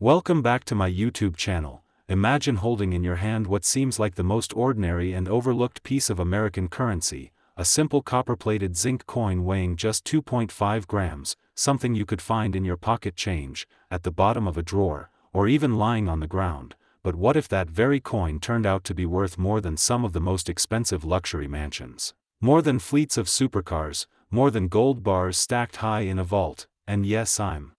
Welcome back to my YouTube channel. Imagine holding in your hand what seems like the most ordinary and overlooked piece of American currency, a simple copper-plated zinc coin weighing just 2.5 grams, something you could find in your pocket change, at the bottom of a drawer, or even lying on the ground. But what if that very coin turned out to be worth more than some of the most expensive luxury mansions? More than fleets of supercars, more than gold bars stacked high in a vault, and yes, I'm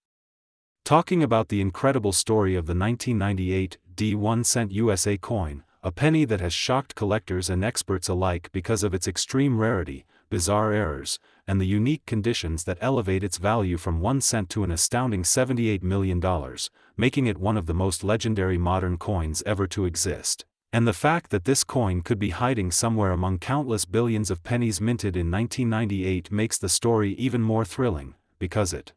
talking about the incredible story of the 1998 1 cent USA coin, a penny that has shocked collectors and experts alike because of its extreme rarity, bizarre errors, and the unique conditions that elevate its value from 1 cent to an astounding $78 million, making it one of the most legendary modern coins ever to exist. And the fact that this coin could be hiding somewhere among countless billions of pennies minted in 1998 makes the story even more thrilling, because it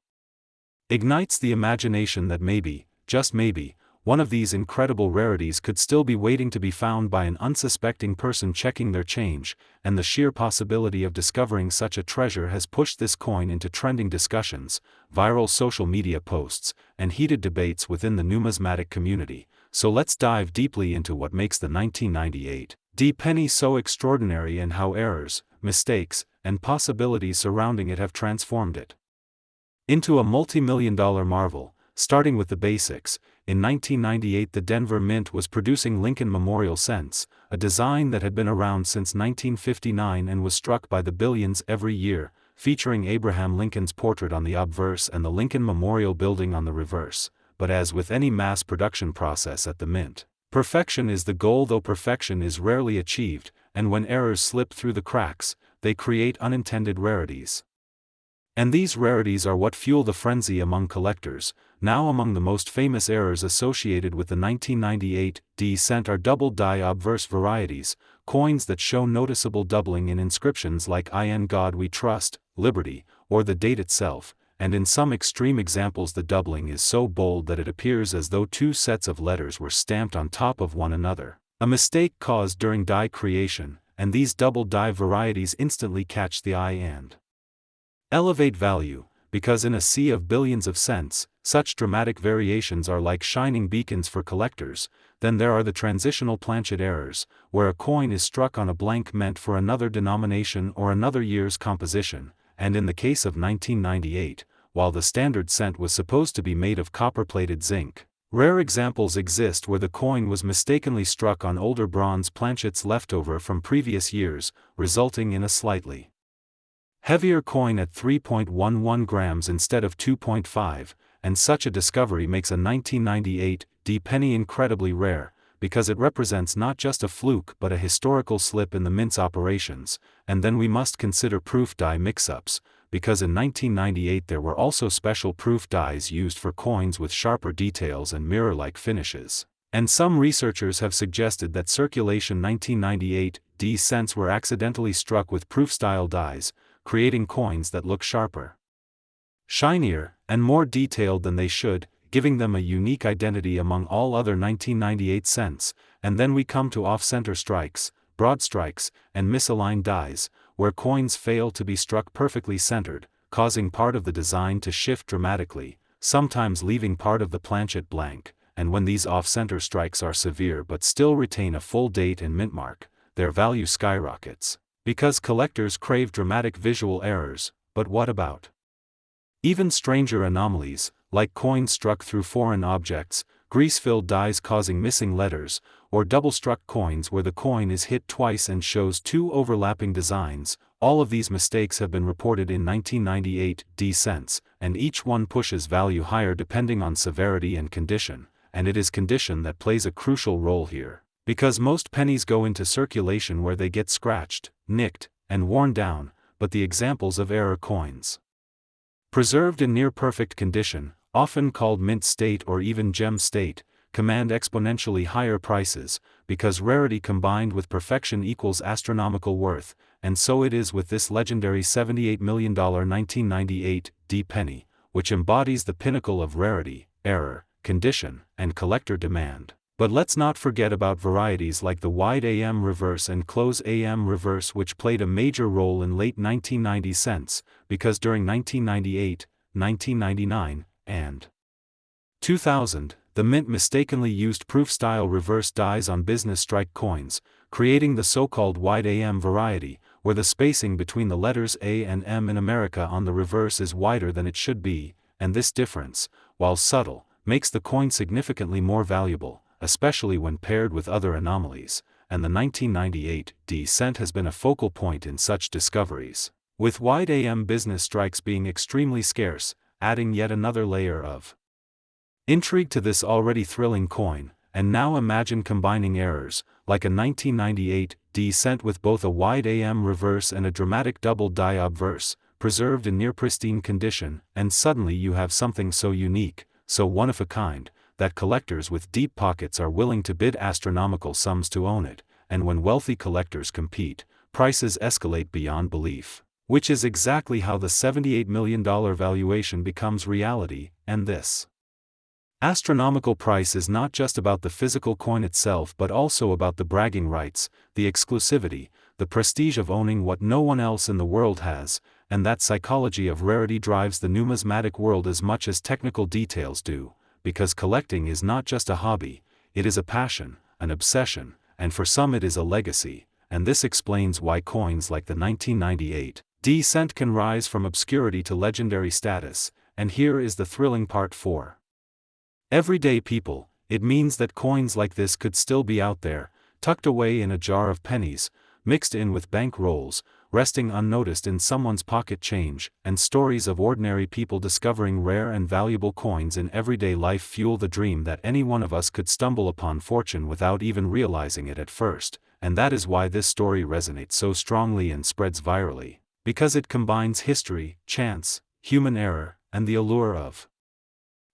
ignites the imagination that maybe, just maybe, one of these incredible rarities could still be waiting to be found by an unsuspecting person checking their change, and the sheer possibility of discovering such a treasure has pushed this coin into trending discussions, viral social media posts, and heated debates within the numismatic community. So let's dive deeply into what makes the 1998 penny so extraordinary and how errors, mistakes, and possibilities surrounding it have transformed it into a multi-million-dollar marvel. Starting with the basics, in 1998 the Denver Mint was producing Lincoln Memorial Cents, a design that had been around since 1959 and was struck by the billions every year, featuring Abraham Lincoln's portrait on the obverse and the Lincoln Memorial Building on the reverse. But as with any mass production process at the Mint, perfection is the goal, though perfection is rarely achieved, and when errors slip through the cracks, they create unintended rarities. And these rarities are what fuel the frenzy among collectors. Now among the most famous errors associated with the 1998 cent are double die obverse varieties, coins that show noticeable doubling in inscriptions like "In God We Trust," "Liberty," or the date itself, and in some extreme examples the doubling is so bold that it appears as though two sets of letters were stamped on top of one another, a mistake caused during die creation, and these double die varieties instantly catch the eye and elevate value, because in a sea of billions of cents, such dramatic variations are like shining beacons for collectors. Then there are the transitional planchet errors, where a coin is struck on a blank meant for another denomination or another year's composition, and in the case of 1998, while the standard cent was supposed to be made of copper-plated zinc, rare examples exist where the coin was mistakenly struck on older bronze planchets left over from previous years, resulting in a slightly heavier coin at 3.11 grams instead of 2.5, and such a discovery makes a 1998 penny incredibly rare, because it represents not just a fluke but a historical slip in the Mint's operations. And then we must consider proof die mix-ups, because in 1998 there were also special proof dies used for coins with sharper details and mirror-like finishes. And some researchers have suggested that circulation 1998 cents were accidentally struck with proof-style dies, creating coins that look sharper, shinier, and more detailed than they should, giving them a unique identity among all other 1998 cents. And then we come to off-center strikes, broad strikes, and misaligned dies, where coins fail to be struck perfectly centered, causing part of the design to shift dramatically, sometimes leaving part of the planchet blank. And when these off-center strikes are severe but still retain a full date and mint mark, their value skyrockets, because collectors crave dramatic visual errors. But what about even stranger anomalies, like coins struck through foreign objects, grease-filled dies causing missing letters, or double-struck coins where the coin is hit twice and shows two overlapping designs? All of these mistakes have been reported in 1998 cents, and each one pushes value higher depending on severity and condition, and it is condition that plays a crucial role here, because most pennies go into circulation where they get scratched, nicked, and worn down, but the examples of error coins preserved in near-perfect condition, often called mint state or even gem state, command exponentially higher prices, because rarity combined with perfection equals astronomical worth. And so it is with this legendary $78 million 1998 penny, which embodies the pinnacle of rarity, error, condition, and collector demand. But let's not forget about varieties like the wide AM reverse and close AM reverse, which played a major role in late 1990 cents, because during 1998, 1999, and 2000, the mint mistakenly used proof-style reverse dies on business strike coins, creating the so-called wide AM variety, where the spacing between the letters A and M in America on the reverse is wider than it should be, and this difference, while subtle, makes the coin significantly more valuable, especially when paired with other anomalies, and the 1998 D cent has been a focal point in such discoveries, with wide AM business strikes being extremely scarce, adding yet another layer of intrigue to this already thrilling coin. And now imagine combining errors, like a 1998 D cent with both a wide AM reverse and a dramatic double die obverse, preserved in near pristine condition, and suddenly you have something so unique, so one-of-a-kind, that collectors with deep pockets are willing to bid astronomical sums to own it, and when wealthy collectors compete, prices escalate beyond belief. Which is exactly how the $78 million valuation becomes reality, and this astronomical price is not just about the physical coin itself but also about the bragging rights, the exclusivity, the prestige of owning what no one else in the world has, and that psychology of rarity drives the numismatic world as much as technical details do, because collecting is not just a hobby, it is a passion, an obsession, and for some it is a legacy, and this explains why coins like the 1998 D cent can rise from obscurity to legendary status, and here is the thrilling part 4. Everyday people, it means that coins like this could still be out there, tucked away in a jar of pennies, mixed in with bank rolls, resting unnoticed in someone's pocket change, and stories of ordinary people discovering rare and valuable coins in everyday life fuel the dream that any one of us could stumble upon fortune without even realizing it at first, and that is why this story resonates so strongly and spreads virally, because it combines history, chance, human error, and the allure of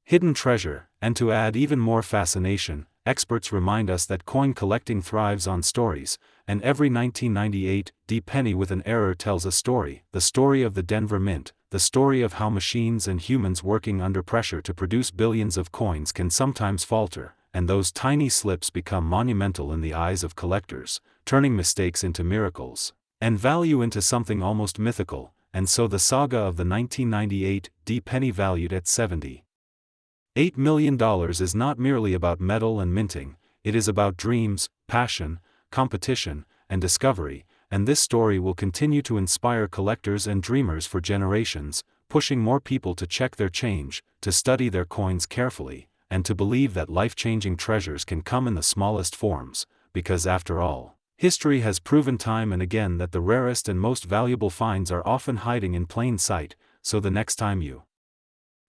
hidden treasure. And to add even more fascination, experts remind us that coin collecting thrives on stories, and every 1998 D penny with an error tells a story, the story of the Denver Mint, the story of how machines and humans working under pressure to produce billions of coins can sometimes falter, and those tiny slips become monumental in the eyes of collectors, turning mistakes into miracles, and value into something almost mythical, and so the saga of the 1998 D penny valued at $78 million is not merely about metal and minting, it is about dreams, passion, competition, and discovery, and this story will continue to inspire collectors and dreamers for generations, pushing more people to check their change, to study their coins carefully, and to believe that life-changing treasures can come in the smallest forms, because after all, history has proven time and again that the rarest and most valuable finds are often hiding in plain sight, so the next time you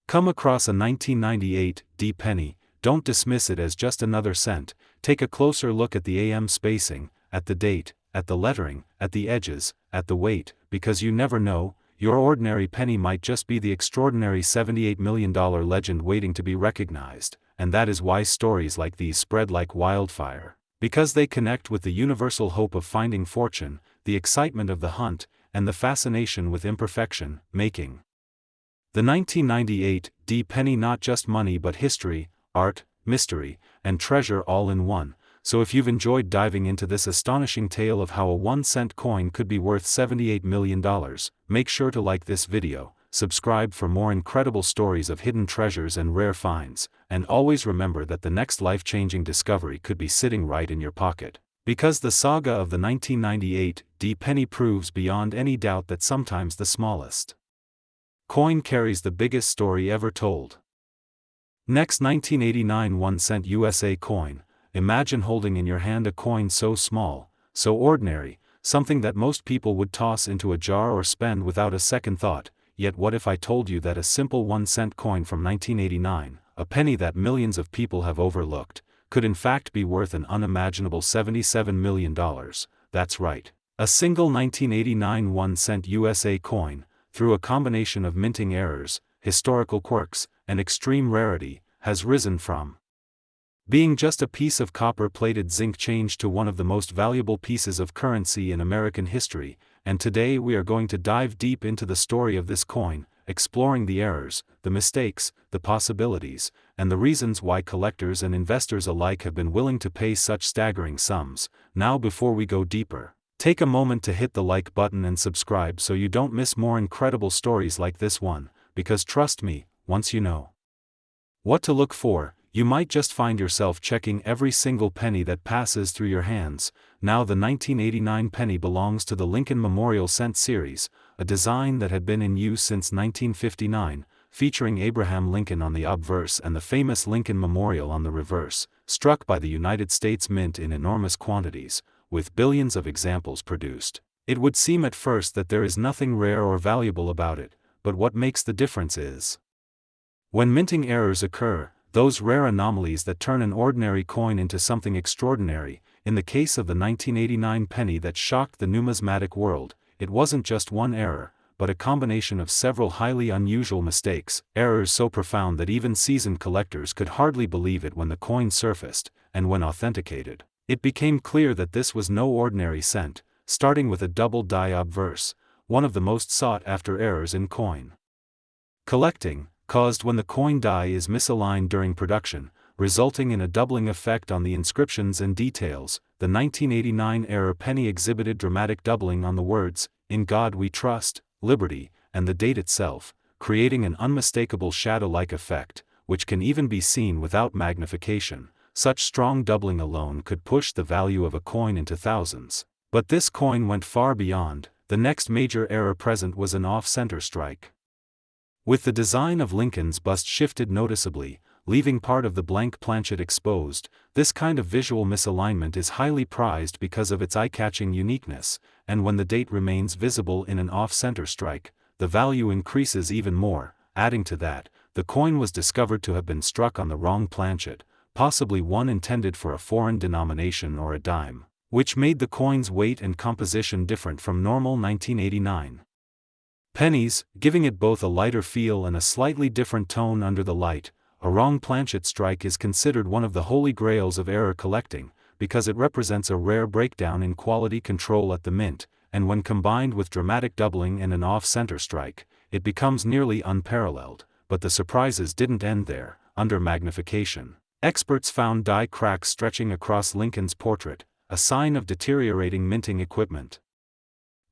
come across a 1998 D penny, don't dismiss it as just another cent, take a closer look at the AM spacing, at the date, at the lettering, at the edges, at the weight, because you never know, your ordinary penny might just be the extraordinary $78 million legend waiting to be recognized, and that is why stories like these spread like wildfire, because they connect with the universal hope of finding fortune, the excitement of the hunt, and the fascination with imperfection, making the 1998 D penny not just money but history, art, mystery, and treasure all in one. So if you've enjoyed diving into this astonishing tale of how a 1-cent coin could be worth $78 million, make sure to like this video, subscribe for more incredible stories of hidden treasures and rare finds, and always remember that the next life-changing discovery could be sitting right in your pocket. Because the saga of the 1998 D penny proves beyond any doubt that sometimes the smallest coin carries the biggest story ever told. Next, 1989 1-cent USA coin. Imagine holding in your hand a coin so small, so ordinary, something that most people would toss into a jar or spend without a second thought. Yet what if I told you that a simple 1-cent coin from 1989, a penny that millions of people have overlooked, could in fact be worth an unimaginable $77 million? That's right. A single 1989 1-cent USA coin, through a combination of minting errors, historical quirks, and extreme rarity, has risen from being just a piece of copper-plated zinc change to one of the most valuable pieces of currency in American history, and today we are going to dive deep into the story of this coin, exploring the errors, the mistakes, the possibilities, and the reasons why collectors and investors alike have been willing to pay such staggering sums. Now, before we go deeper, take a moment to hit the like button and subscribe so you don't miss more incredible stories like this one, because trust me, once you know what to look for, you might just find yourself checking every single penny that passes through your hands. Now the 1989 penny belongs to the Lincoln Memorial Cent series, a design that had been in use since 1959, featuring Abraham Lincoln on the obverse and the famous Lincoln Memorial on the reverse, struck by the United States Mint in enormous quantities, with billions of examples produced. It would seem at first that there is nothing rare or valuable about it, but what makes the difference is when minting errors occur, those rare anomalies that turn an ordinary coin into something extraordinary. In the case of the 1989 penny that shocked the numismatic world, it wasn't just one error, but a combination of several highly unusual mistakes, errors so profound that even seasoned collectors could hardly believe it when the coin surfaced, and when authenticated, it became clear that this was no ordinary cent, starting with a double die obverse, one of the most sought-after errors in coin collecting, caused when the coin die is misaligned during production, resulting in a doubling effect on the inscriptions and details. The 1989 error penny exhibited dramatic doubling on the words, "In God We Trust," "Liberty," and the date itself, creating an unmistakable shadow-like effect, which can even be seen without magnification. Such strong doubling alone could push the value of a coin into thousands. But this coin went far beyond. The next major error present was an off-center strike. With the design of Lincoln's bust shifted noticeably, leaving part of the blank planchet exposed, this kind of visual misalignment is highly prized because of its eye-catching uniqueness, and when the date remains visible in an off-center strike, the value increases even more. Adding to that, the coin was discovered to have been struck on the wrong planchet, possibly one intended for a foreign denomination or a dime, which made the coin's weight and composition different from normal 1989 pennies, giving it both a lighter feel and a slightly different tone under the light. A wrong planchet strike is considered one of the holy grails of error collecting, because it represents a rare breakdown in quality control at the mint, and when combined with dramatic doubling and an off-center strike, it becomes nearly unparalleled. But the surprises didn't end there. Under magnification, experts found die cracks stretching across Lincoln's portrait, a sign of deteriorating minting equipment,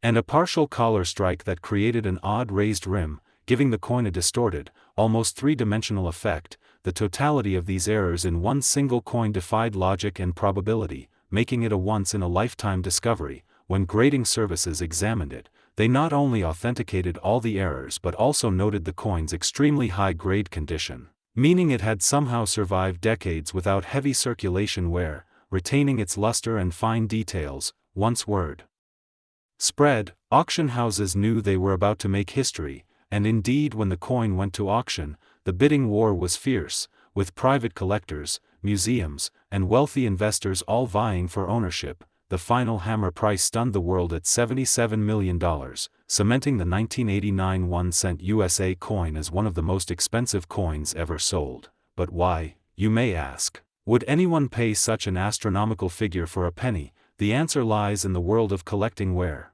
and a partial collar strike that created an odd raised rim, giving the coin a distorted, almost three-dimensional effect. The totality of these errors in one single coin defied logic and probability, making it a once-in-a-lifetime discovery. When grading services examined it, they not only authenticated all the errors but also noted the coin's extremely high-grade condition, meaning it had somehow survived decades without heavy circulation wear, retaining its luster and fine details. Once word spread, auction houses knew they were about to make history, and indeed when the coin went to auction, the bidding war was fierce, with private collectors, museums, and wealthy investors all vying for ownership. The final hammer price stunned the world at $77 million, cementing the 1989 1-cent USA coin as one of the most expensive coins ever sold. But why, you may ask? Would anyone pay such an astronomical figure for a penny? The answer lies in the world of collecting where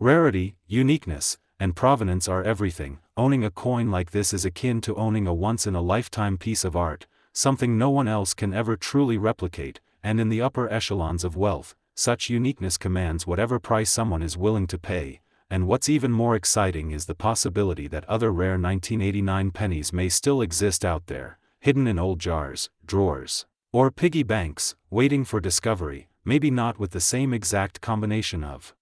rarity, uniqueness, and provenance are everything. Owning a coin like this is akin to owning a once-in-a-lifetime piece of art, something no one else can ever truly replicate, and in the upper echelons of wealth, such uniqueness commands whatever price someone is willing to pay. And what's even more exciting is the possibility that other rare 1989 pennies may still exist out there, hidden in old jars, drawers, or piggy banks, waiting for discovery, maybe not with the same exact combination of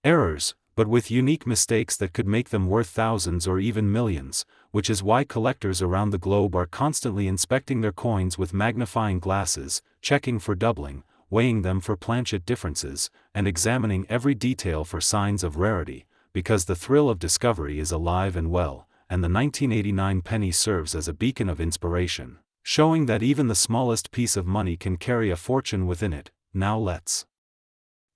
errors, but with unique mistakes that could make them worth thousands or even millions, which is why collectors around the globe are constantly inspecting their coins with magnifying glasses, checking for doubling, weighing them for planchet differences, and examining every detail for signs of rarity, because the thrill of discovery is alive and well, and the 1989 penny serves as a beacon of inspiration, showing that even the smallest piece of money can carry a fortune within it. Now let's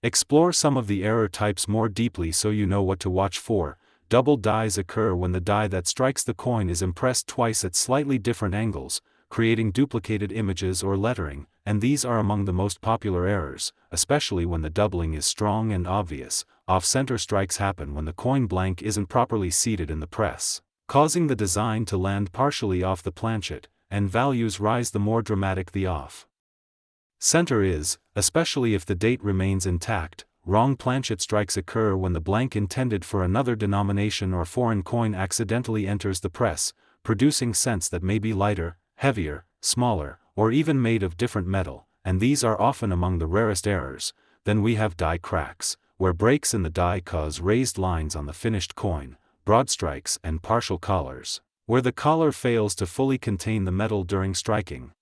explore some of the error types more deeply so you know what to watch for. Double dies occur when the die that strikes the coin is impressed twice at slightly different angles, creating duplicated images or lettering, and these are among the most popular errors, especially when the doubling is strong and obvious. Off-center strikes happen when the coin blank isn't properly seated in the press, causing the design to land partially off the planchet, and values rise the more dramatic the off-center is, especially if the date remains intact. Wrong planchet strikes occur when the blank intended for another denomination or foreign coin accidentally enters the press, producing cents that may be lighter, heavier, smaller, or even made of different metal, and these are often among the rarest errors. Then we have die cracks, where breaks in the die cause raised lines on the finished coin, broad strikes and partial collars, where the collar fails to fully contain the metal during striking,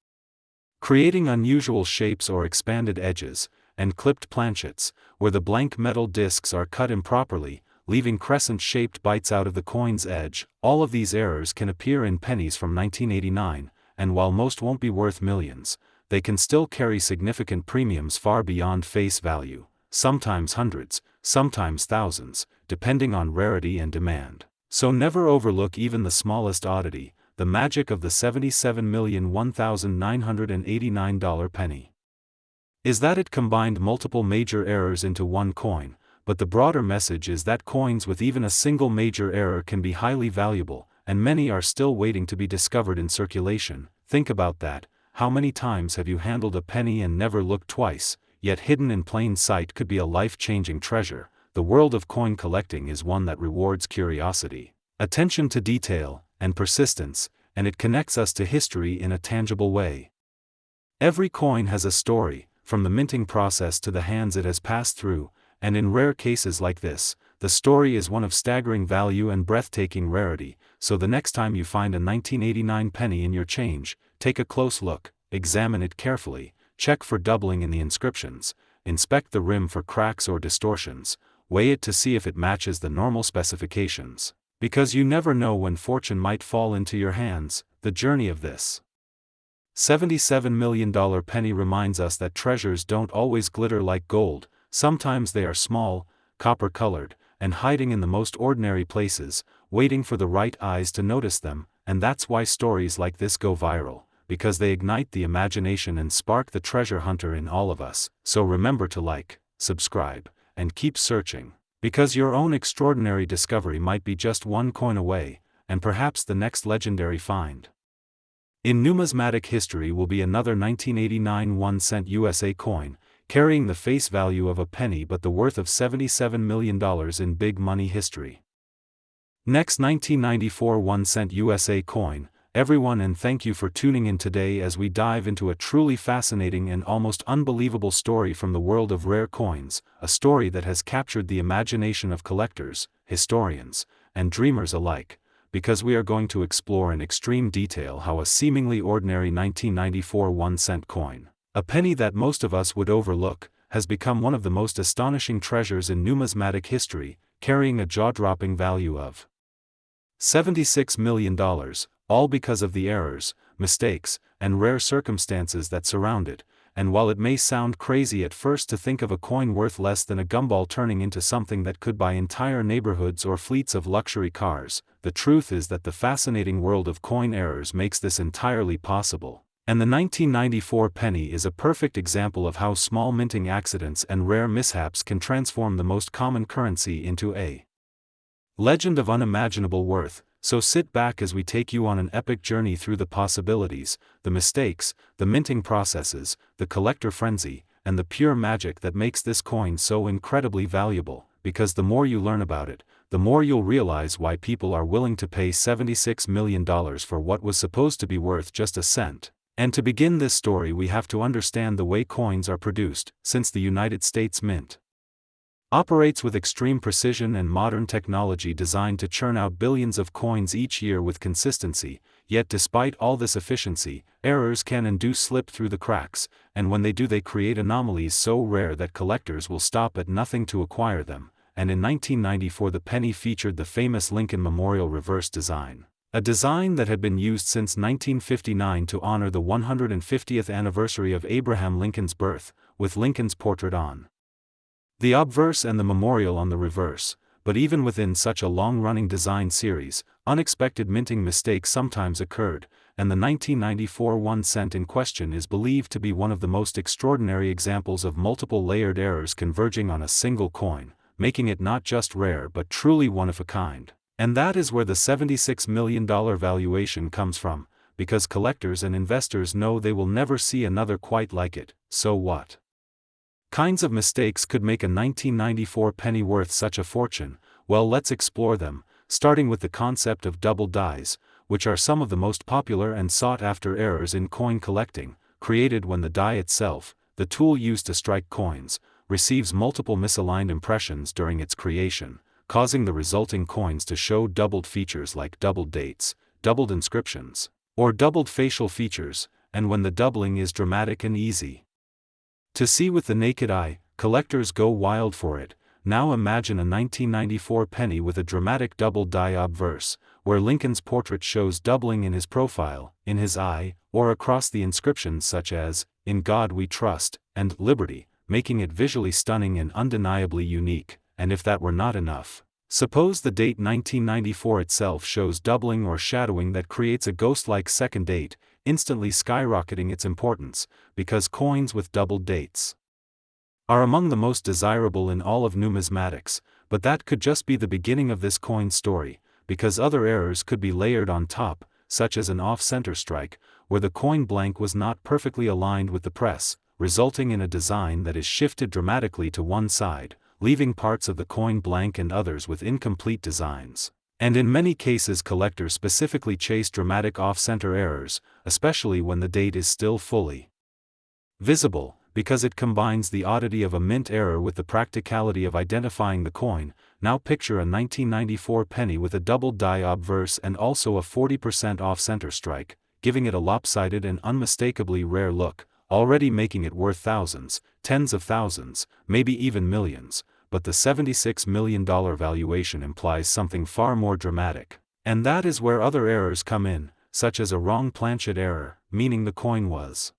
creating unusual shapes or expanded edges, and clipped planchets, where the blank metal discs are cut improperly, leaving crescent-shaped bites out of the coin's edge. All of these errors can appear in pennies from 1989, and while most won't be worth millions, they can still carry significant premiums far beyond face value, sometimes hundreds, sometimes thousands, depending on rarity and demand. So never overlook even the smallest oddity, the magic of the $77,001,989 penny is that it combined multiple major errors into one coin, but the broader message is that coins with even a single major error can be highly valuable, and many are still waiting to be discovered in circulation. Think about that. How many times have you handled a penny and never looked twice, yet hidden in plain sight could be a life-changing treasure? The world of coin collecting is one that rewards curiosity, attention to detail, and persistence, and it connects us to history in a tangible way. Every coin has a story, from the minting process to the hands it has passed through, and in rare cases like this, the story is one of staggering value and breathtaking rarity. So the next time you find a 1989 penny in your change, take a close look, examine it carefully, check for doubling in the inscriptions, inspect the rim for cracks or distortions, weigh it to see if it matches the normal specifications, because you never know when fortune might fall into your hands. The journey of this $77 million penny reminds us that treasures don't always glitter like gold. Sometimes they are small, copper-colored, and hiding in the most ordinary places, waiting for the right eyes to notice them. And that's why stories like this go viral, because they ignite the imagination and spark the treasure hunter in all of us. So remember to like, subscribe, and keep searching, because your own extraordinary discovery might be just one coin away, and perhaps the next legendary find. In numismatic history will be another 1989 1-cent USA coin, carrying the face value of a penny but the worth of $77 million in big money history. Next, 1994 1-cent USA coin, everyone, and thank you for tuning in today as we dive into a truly fascinating and almost unbelievable story from the world of rare coins, a story that has captured the imagination of collectors, historians, and dreamers alike, because we are going to explore in extreme detail how a seemingly ordinary 1994 1-cent coin, a penny that most of us would overlook, has become one of the most astonishing treasures in numismatic history, carrying a jaw-dropping value of $76 million, all because of the errors, mistakes, and rare circumstances that surround it. And while it may sound crazy at first to think of a coin worth less than a gumball turning into something that could buy entire neighborhoods or fleets of luxury cars, the truth is that the fascinating world of coin errors makes this entirely possible. And the 1994 penny is a perfect example of how small minting accidents and rare mishaps can transform the most common currency into a legend of unimaginable worth. So sit back as we take you on an epic journey through the possibilities, the mistakes, the minting processes, the collector frenzy, and the pure magic that makes this coin so incredibly valuable. Because the more you learn about it, the more you'll realize why people are willing to pay $76 million for what was supposed to be worth just a cent. And to begin this story, we have to understand the way coins are produced. Since the United States Mint operates with extreme precision and modern technology designed to churn out billions of coins each year with consistency, yet despite all this efficiency, errors can and do slip through the cracks, and when they do, they create anomalies so rare that collectors will stop at nothing to acquire them. And in 1994 the penny featured the famous Lincoln Memorial reverse design, a design that had been used since 1959 to honor the 150th anniversary of Abraham Lincoln's birth, with Lincoln's portrait on the obverse and the memorial on the reverse. But even within such a long-running design series, unexpected minting mistakes sometimes occurred, and the 1994 1-cent in question is believed to be one of the most extraordinary examples of multiple layered errors converging on a single coin, making it not just rare but truly one of a kind. And that is where the $76 million valuation comes from, because collectors and investors know they will never see another quite like it. So what kinds of mistakes could make a 1994 penny worth such a fortune? Well, let's explore them, starting with the concept of double dies, which are some of the most popular and sought-after errors in coin collecting, created when the die itself, the tool used to strike coins, receives multiple misaligned impressions during its creation, causing the resulting coins to show doubled features like doubled dates, doubled inscriptions, or doubled facial features, and when the doubling is dramatic and easy to see with the naked eye, collectors go wild for it. Now imagine a 1994 penny with a dramatic double die obverse, where Lincoln's portrait shows doubling in his profile, in his eye, or across the inscriptions such as, "In God We Trust," and "Liberty," making it visually stunning and undeniably unique. And if that were not enough, suppose the date 1994 itself shows doubling or shadowing that creates a ghost-like second date, instantly skyrocketing its importance, because coins with doubled dates are among the most desirable in all of numismatics. But that could just be the beginning of this coin story, because other errors could be layered on top, such as an off-center strike, where the coin blank was not perfectly aligned with the press, resulting in a design that is shifted dramatically to one side, leaving parts of the coin blank and others with incomplete designs. And in many cases collectors specifically chase dramatic off-center errors, especially when the date is still fully visible, because it combines the oddity of a mint error with the practicality of identifying the coin. Now picture a 1994 penny with a doubled die obverse and also a 40% off-center strike, giving it a lopsided and unmistakably rare look, already making it worth thousands, tens of thousands, maybe even millions. But the $76 million valuation implies something far more dramatic. And that is where other errors come in, such as a wrong planchet error, meaning the coin was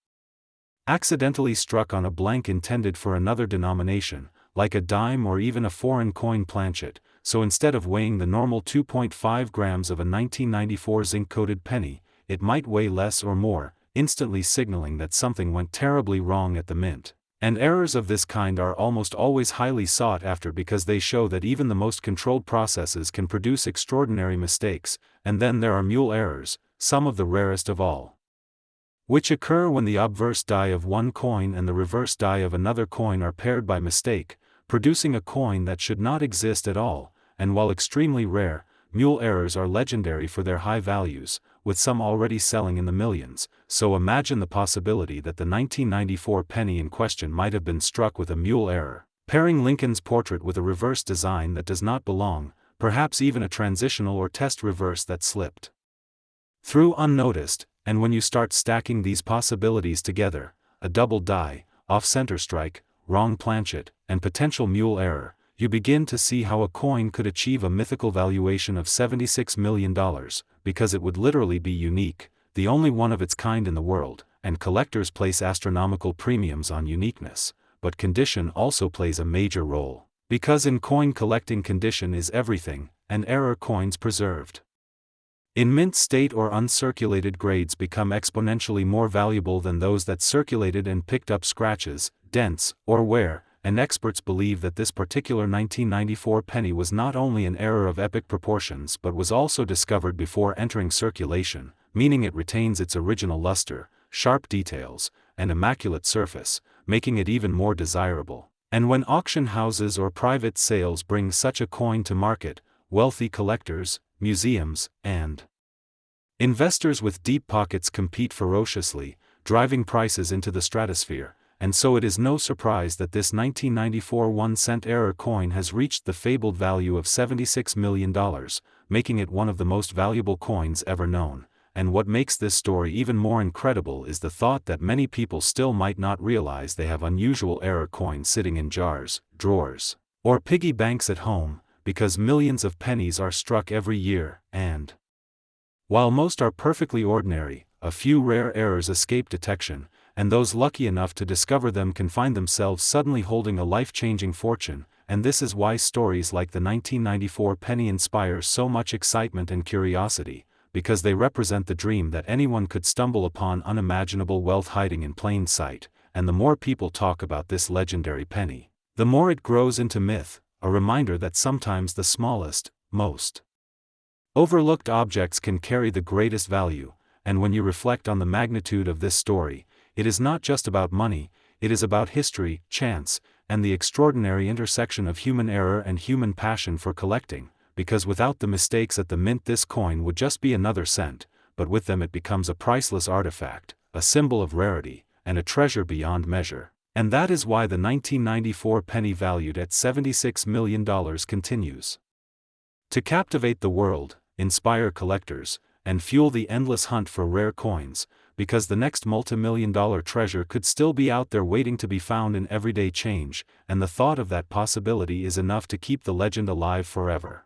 accidentally struck on a blank intended for another denomination, like a dime or even a foreign coin planchet, so instead of weighing the normal 2.5 grams of a 1994 zinc-coated penny, it might weigh less or more, instantly signaling that something went terribly wrong at the mint. And errors of this kind are almost always highly sought after because they show that even the most controlled processes can produce extraordinary mistakes. And then there are mule errors, some of the rarest of all, which occur when the obverse die of one coin and the reverse die of another coin are paired by mistake, producing a coin that should not exist at all. And while extremely rare, mule errors are legendary for their high values, with some already selling in the millions. So imagine the possibility that the 1994 penny in question might have been struck with a mule error, pairing Lincoln's portrait with a reverse design that does not belong, perhaps even a transitional or test reverse that slipped through unnoticed. And when you start stacking these possibilities together, a double die, off-center strike, wrong planchet, and potential mule error, you begin to see how a coin could achieve a mythical valuation of $76 million, because it would literally be unique, the only one of its kind in the world, and collectors place astronomical premiums on uniqueness. But condition also plays a major role, because in coin collecting condition is everything, and error coins preserved in mint state or uncirculated grades become exponentially more valuable than those that circulated and picked up scratches, dents, or wear. And experts believe that this particular 1994 penny was not only an error of epic proportions but was also discovered before entering circulation, meaning it retains its original luster, sharp details, and immaculate surface, making it even more desirable. And when auction houses or private sales bring such a coin to market, wealthy collectors, museums, and investors with deep pockets compete ferociously, driving prices into the stratosphere. And so it is no surprise that this 1994 1-cent error coin has reached the fabled value of $76 million, making it one of the most valuable coins ever known. And what makes this story even more incredible is the thought that many people still might not realize they have unusual error coins sitting in jars, drawers, or piggy banks at home, because millions of pennies are struck every year. And while most are perfectly ordinary, a few rare errors escape detection, and those lucky enough to discover them can find themselves suddenly holding a life-changing fortune. And this is why stories like the 1994 penny inspire so much excitement and curiosity, because they represent the dream that anyone could stumble upon unimaginable wealth hiding in plain sight. And the more people talk about this legendary penny, the more it grows into myth, a reminder that sometimes the smallest, most overlooked objects can carry the greatest value. And when you reflect on the magnitude of this story, it is not just about money, it is about history, chance, and the extraordinary intersection of human error and human passion for collecting. because without the mistakes at the mint this coin would just be another cent, but with them it becomes a priceless artifact, a symbol of rarity, and a treasure beyond measure. And that is why the 1994 penny valued at $76 million continues to captivate the world, inspire collectors, and fuel the endless hunt for rare coins, because the next multi-million-dollar treasure could still be out there waiting to be found in everyday change, and the thought of that possibility is enough to keep the legend alive forever.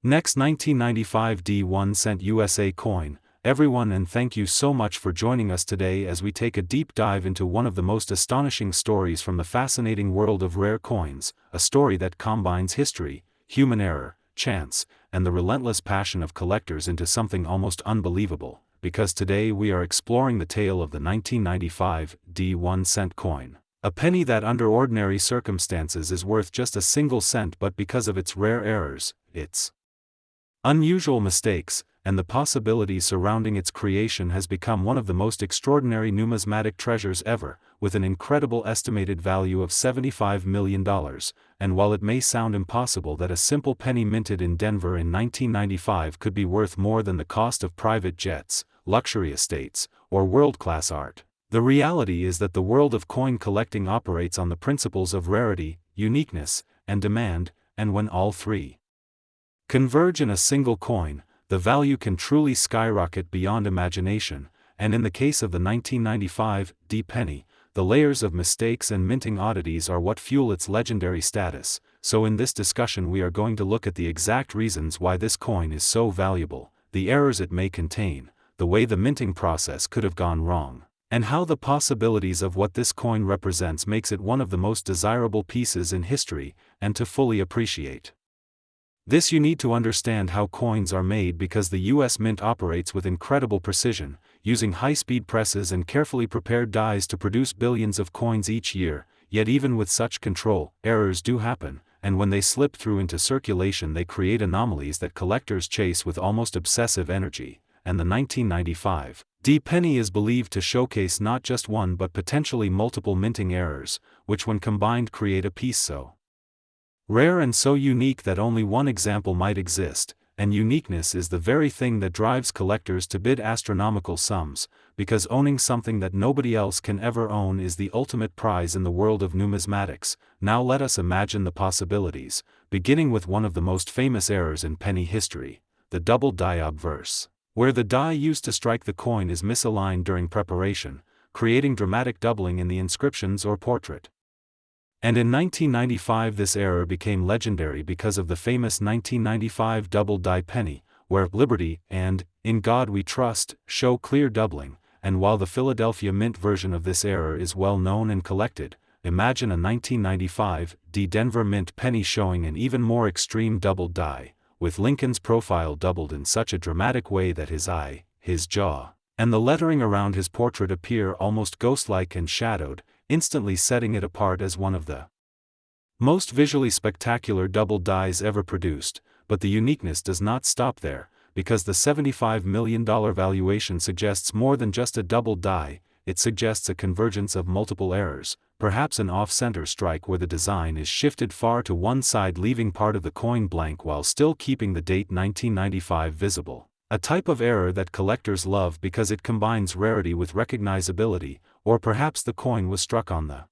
Next, 1995 D1 cent USA coin. Everyone, and thank you so much for joining us today as we take a deep dive into one of the most astonishing stories from the fascinating world of rare coins, a story that combines history, human error, chance, and the relentless passion of collectors into something almost unbelievable, because today we are exploring the tale of the 1995 D1 cent coin. A penny that under ordinary circumstances is worth just a single cent, but because of its rare errors, its unusual mistakes, and the possibilities surrounding its creation has become one of the most extraordinary numismatic treasures ever, with an incredible estimated value of $75 million, and while it may sound impossible that a simple penny minted in Denver in 1995 could be worth more than the cost of private jets, luxury estates, or world-class art, the reality is that the world of coin collecting operates on the principles of rarity, uniqueness, and demand, and when all three converge in a single coin, the value can truly skyrocket beyond imagination, and in the case of the 1995 D penny, the layers of mistakes and minting oddities are what fuel its legendary status. So in this discussion we are going to look at the exact reasons why this coin is so valuable, the errors it may contain, the way the minting process could have gone wrong, and how the possibilities of what this coin represents makes it one of the most desirable pieces in history, and to fully appreciate this you need to understand how coins are made, because the US Mint operates with incredible precision, using high-speed presses and carefully prepared dies to produce billions of coins each year, yet even with such control, errors do happen, and when they slip through into circulation they create anomalies that collectors chase with almost obsessive energy, and the 1995 D penny is believed to showcase not just one but potentially multiple minting errors, which when combined create a piece so rare and so unique that only one example might exist, and uniqueness is the very thing that drives collectors to bid astronomical sums, because owning something that nobody else can ever own is the ultimate prize in the world of numismatics. Now let us imagine the possibilities, beginning with one of the most famous errors in penny history, the double die obverse, where the die used to strike the coin is misaligned during preparation, creating dramatic doubling in the inscriptions or portrait. And in 1995 this error became legendary because of the famous 1995 double die penny, where "Liberty" and "In God We Trust" show clear doubling, and while the Philadelphia Mint version of this error is well known and collected, imagine a 1995 D Denver Mint penny showing an even more extreme double die, with Lincoln's profile doubled in such a dramatic way that his eye, his jaw, and the lettering around his portrait appear almost ghost-like and shadowed, instantly setting it apart as one of the most visually spectacular double dies ever produced. But the uniqueness does not stop there, because the $75 million valuation suggests more than just a double die. It suggests a convergence of multiple errors, perhaps an off-center strike where the design is shifted far to one side, leaving part of the coin blank while still keeping the date 1995 visible. A type of error that collectors love because it combines rarity with recognizability, or perhaps the coin was struck on the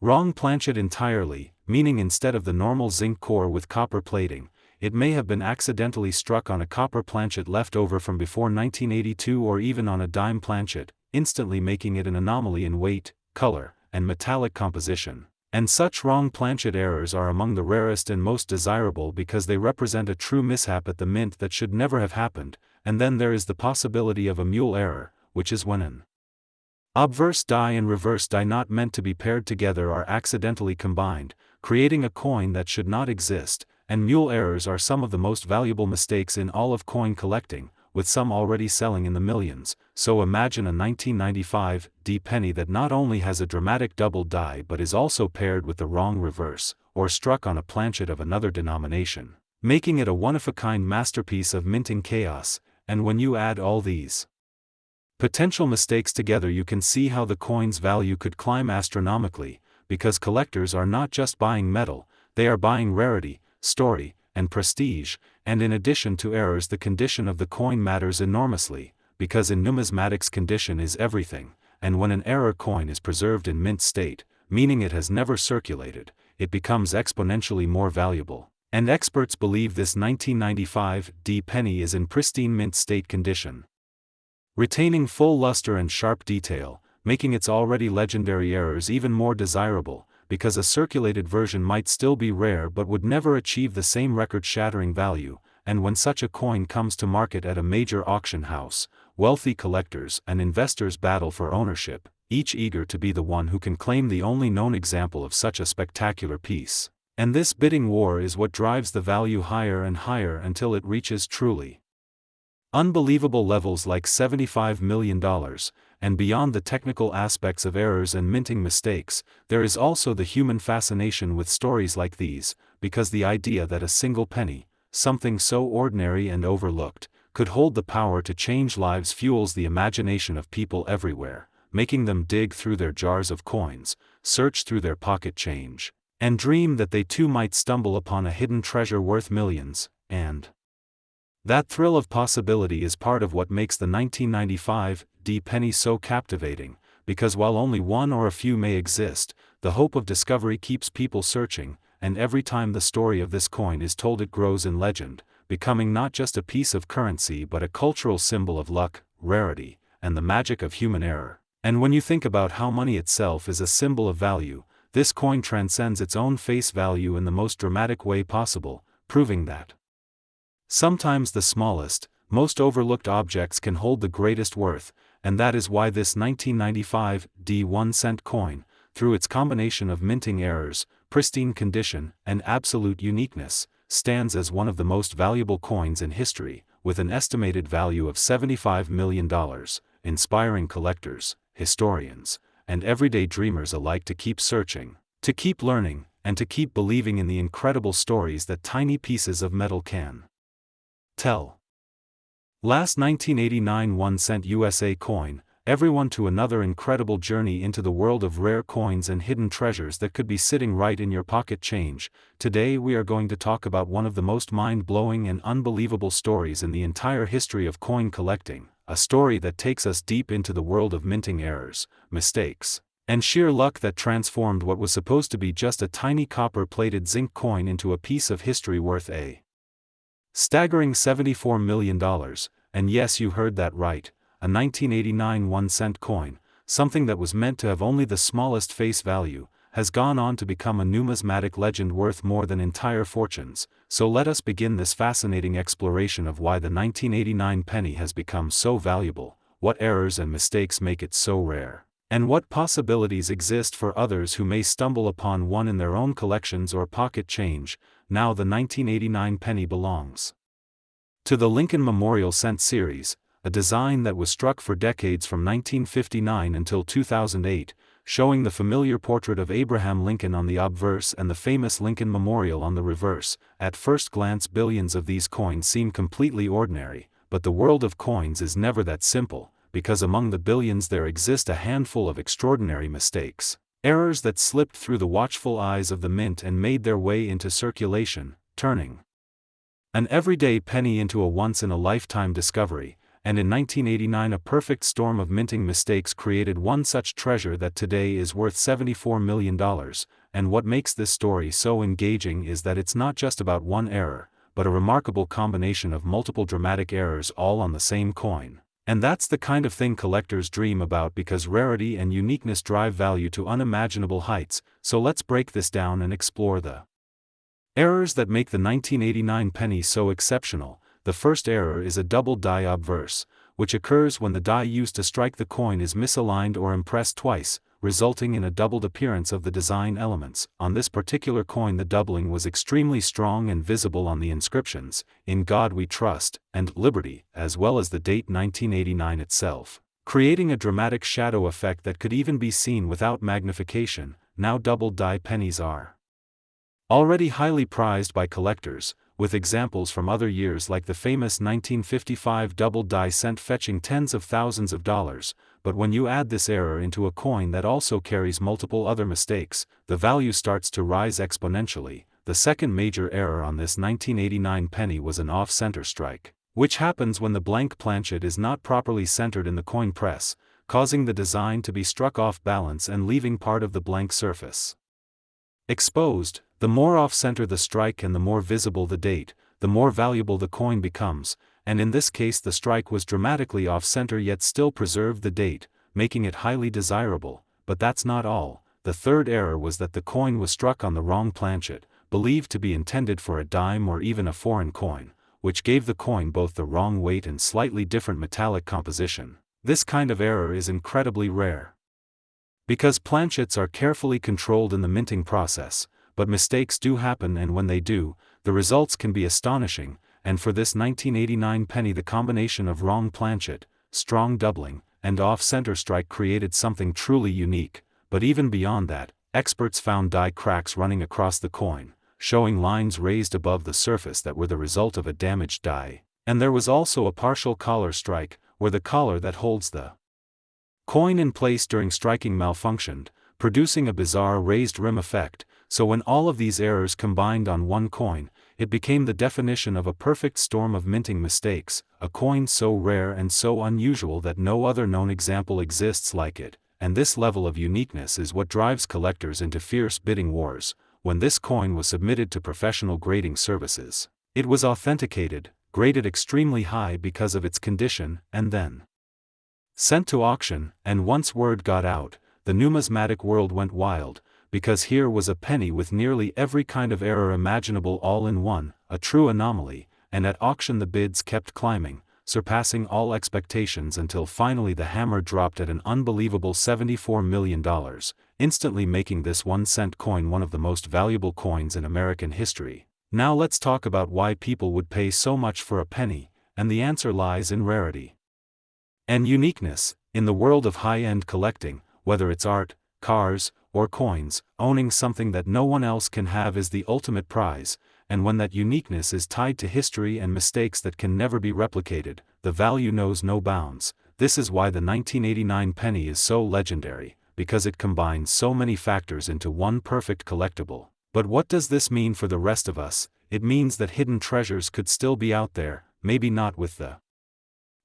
wrong planchet entirely, meaning instead of the normal zinc core with copper plating, it may have been accidentally struck on a copper planchet left over from before 1982 or even on a dime planchet, instantly making it an anomaly in weight, color, and metallic composition. And such wrong planchet errors are among the rarest and most desirable because they represent a true mishap at the mint that should never have happened. And then there is the possibility of a mule error, which is when an obverse die and reverse die not meant to be paired together are accidentally combined, creating a coin that should not exist. And mule errors are some of the most valuable mistakes in all of coin collecting, with some already selling in the millions. So imagine a 1995 D penny that not only has a dramatic double die but is also paired with the wrong reverse, or struck on a planchet of another denomination, making it a one-of-a-kind masterpiece of minting chaos. And when you add all these potential mistakes together, you can see how the coin's value could climb astronomically, because collectors are not just buying metal, they are buying rarity, story, and prestige, and in addition to errors, the condition of the coin matters enormously, because in numismatics condition is everything, and when an error coin is preserved in mint state, meaning it has never circulated, it becomes exponentially more valuable. And experts believe this 1995 D penny is in pristine mint state condition, retaining full luster and sharp detail, making its already legendary errors even more desirable, because a circulated version might still be rare but would never achieve the same record-shattering value. And when such a coin comes to market at a major auction house, wealthy collectors and investors battle for ownership, each eager to be the one who can claim the only known example of such a spectacular piece. And this bidding war is what drives the value higher and higher until it reaches truly unbelievable levels like $75 million, and beyond the technical aspects of errors and minting mistakes, there is also the human fascination with stories like these, because the idea that a single penny, something so ordinary and overlooked, could hold the power to change lives fuels the imagination of people everywhere, making them dig through their jars of coins, search through their pocket change, and dream that they too might stumble upon a hidden treasure worth millions. And that thrill of possibility is part of what makes the 1995 D penny so captivating, because while only one or a few may exist, the hope of discovery keeps people searching, and every time the story of this coin is told it grows in legend, becoming not just a piece of currency but a cultural symbol of luck, rarity, and the magic of human error. And when you think about how money itself is a symbol of value, this coin transcends its own face value in the most dramatic way possible, proving that sometimes the smallest, most overlooked objects can hold the greatest worth, and that is why this 1995 D 1-cent coin, through its combination of minting errors, pristine condition, and absolute uniqueness, stands as one of the most valuable coins in history, with an estimated value of $75 million, inspiring collectors, historians, and everyday dreamers alike to keep searching, to keep learning, and to keep believing in the incredible stories that tiny pieces of metal can tell. Last 1989 1-cent USA coin, everyone to another incredible journey into the world of rare coins and hidden treasures that could be sitting right in your pocket change. Today we are going to talk about one of the most mind-blowing and unbelievable stories in the entire history of coin collecting, a story that takes us deep into the world of minting errors, mistakes, and sheer luck that transformed what was supposed to be just a tiny copper-plated zinc coin into a piece of history worth a staggering $74 million, and yes, you heard that right, a 1989 1-cent coin, something that was meant to have only the smallest face value, has gone on to become a numismatic legend worth more than entire fortunes. So let us begin this fascinating exploration of why the 1989 penny has become so valuable, what errors and mistakes make it so rare, and what possibilities exist for others who may stumble upon one in their own collections or pocket change. Now the 1989 penny belongs to the Lincoln Memorial Cent series, a design that was struck for decades from 1959 until 2008, showing the familiar portrait of Abraham Lincoln on the obverse and the famous Lincoln Memorial on the reverse. At first glance, billions of these coins seem completely ordinary, but the world of coins is never that simple, because among the billions there exist a handful of extraordinary mistakes, errors that slipped through the watchful eyes of the mint and made their way into circulation, turning an everyday penny into a once-in-a-lifetime discovery. And in 1989 a perfect storm of minting mistakes created one such treasure that today is worth $74 million, and what makes this story so engaging is that it's not just about one error, but a remarkable combination of multiple dramatic errors all on the same coin. And that's the kind of thing collectors dream about, because rarity and uniqueness drive value to unimaginable heights. So let's break this down and explore the errors that make the 1989 penny so exceptional. The first error is a double die obverse, which occurs when the die used to strike the coin is misaligned or impressed twice, resulting in a doubled appearance of the design elements. On this particular coin the doubling was extremely strong and visible on the inscriptions, "In God We Trust," and "Liberty," as well as the date 1989 itself, creating a dramatic shadow effect that could even be seen without magnification. Now double die pennies are already highly prized by collectors, with examples from other years like the famous 1955 double die cent fetching tens of thousands of dollars. But when you add this error into a coin that also carries multiple other mistakes, the value starts to rise exponentially. The The second major error on this 1989 penny was an off-center strike, which happens when the blank planchet is not properly centered in the coin press, causing the design to be struck off balance and leaving part of the blank surface exposed. The more off-center the strike and the more visible the date, the more valuable the coin becomes, and in this case the strike was dramatically off-center yet still preserved the date, making it highly desirable. But that's not all. The third error was that the coin was struck on the wrong planchet, believed to be intended for a dime or even a foreign coin, which gave the coin both the wrong weight and slightly different metallic composition. This kind of error is incredibly rare, because planchets are carefully controlled in the minting process, but mistakes do happen, and when they do, the results can be astonishing. And for this 1989 penny, the combination of wrong planchet, strong doubling, and off-center strike created something truly unique. But even beyond that, experts found die cracks running across the coin, showing lines raised above the surface that were the result of a damaged die. And there was also a partial collar strike, where the collar that holds the coin in place during striking malfunctioned, producing a bizarre raised rim effect. So when all of these errors combined on one coin, it became the definition of a perfect storm of minting mistakes, a coin so rare and so unusual that no other known example exists like it. And this level of uniqueness is what drives collectors into fierce bidding wars. When this coin was submitted to professional grading services, it was authenticated, graded extremely high because of its condition, and then sent to auction. And once word got out, the numismatic world went wild, because here was a penny with nearly every kind of error imaginable all in one, a true anomaly. And at auction the bids kept climbing, surpassing all expectations until finally the hammer dropped at an unbelievable $74 million, instantly making this 1-cent coin one of the most valuable coins in American history. Now let's talk about why people would pay so much for a penny, and the answer lies in rarity and uniqueness. In the world of high-end collecting, whether it's art, cars, or coins, owning something that no one else can have is the ultimate prize. And when that uniqueness is tied to history and mistakes that can never be replicated, the value knows no bounds. This is why the 1989 penny is so legendary, because it combines so many factors into one perfect collectible. But what does this mean for the rest of us? It means that hidden treasures could still be out there, maybe not with the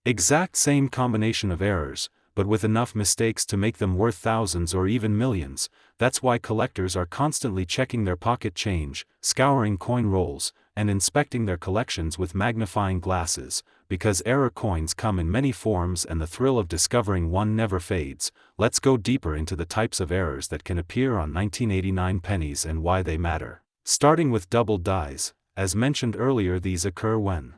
exact same combination of errors, but with enough mistakes to make them worth thousands or even millions. That's why collectors are constantly checking their pocket change, scouring coin rolls, and inspecting their collections with magnifying glasses, because error coins come in many forms and the thrill of discovering one never fades. Let's go deeper into the types of errors that can appear on 1989 pennies and why they matter. Starting with doubled dies. As mentioned earlier, these occur when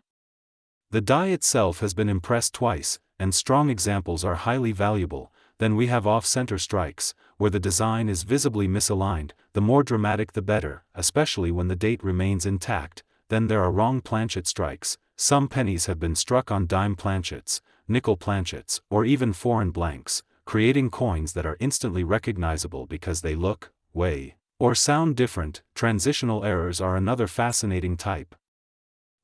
the die itself has been impressed twice, and strong examples are highly valuable. Then we have off-center strikes, where the design is visibly misaligned. The more dramatic the better, especially when the date remains intact. Then there are wrong planchet strikes. Some pennies have been struck on dime planchets, nickel planchets, or even foreign blanks, creating coins that are instantly recognizable because they look, weigh, or sound different. Transitional errors are another fascinating type,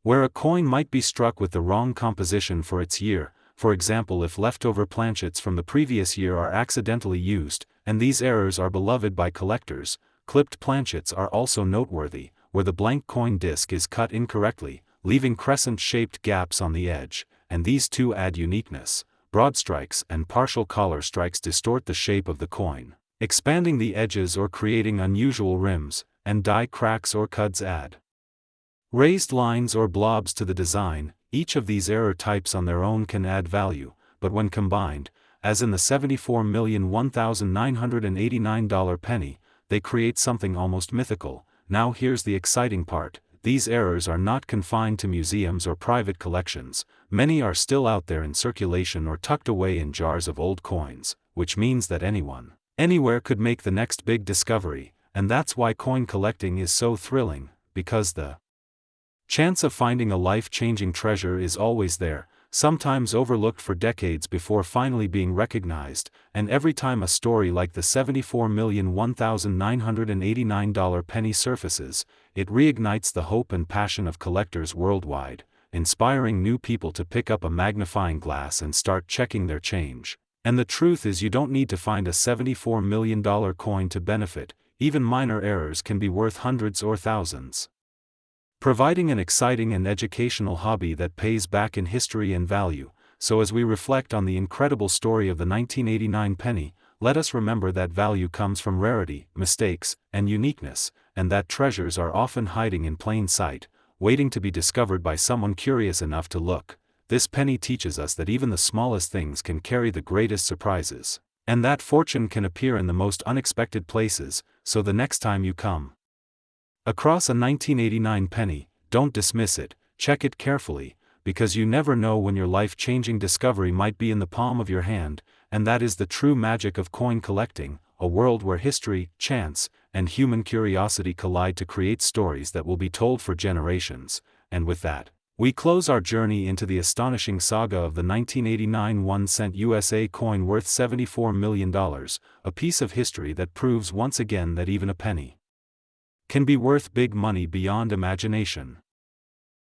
where a coin might be struck with the wrong composition for its year. For example, if leftover planchets from the previous year are accidentally used, and these errors are beloved by collectors. Clipped planchets are also noteworthy, where the blank coin disc is cut incorrectly, leaving crescent-shaped gaps on the edge, and these too add uniqueness. Broad strikes and partial collar strikes distort the shape of the coin, expanding the edges or creating unusual rims, and die cracks or cuds add raised lines or blobs to the design. Each of these error types on their own can add value, but when combined, as in the $74,001,989 penny, they create something almost mythical. Now here's the exciting part. These errors are not confined to museums or private collections. Many are still out there in circulation or tucked away in jars of old coins, which means that anyone, anywhere could make the next big discovery. And that's why coin collecting is so thrilling, because the chance of finding a life-changing treasure is always there, sometimes overlooked for decades before finally being recognized. And every time a story like the $74,001,989 penny surfaces, it reignites the hope and passion of collectors worldwide, inspiring new people to pick up a magnifying glass and start checking their change. And the truth is, you don't need to find a $74 million coin to benefit. even minor errors can be worth hundreds or thousands. Providing an exciting and educational hobby that pays back in history and value. So as we reflect on the incredible story of the 1989 penny, let us remember that value comes from rarity, mistakes, and uniqueness, and that treasures are often hiding in plain sight, waiting to be discovered by someone curious enough to look. This penny teaches us that even the smallest things can carry the greatest surprises, and that fortune can appear in the most unexpected places. So the next time you come across a 1989 penny, don't dismiss it, check it carefully, because you never know when your life-changing discovery might be in the palm of your hand. And that is the true magic of coin collecting, a world where history, chance, and human curiosity collide to create stories that will be told for generations. And with that, we close our journey into the astonishing saga of the 1989 1-cent USA coin worth $74 million, a piece of history that proves once again that even a penny can be worth big money beyond imagination.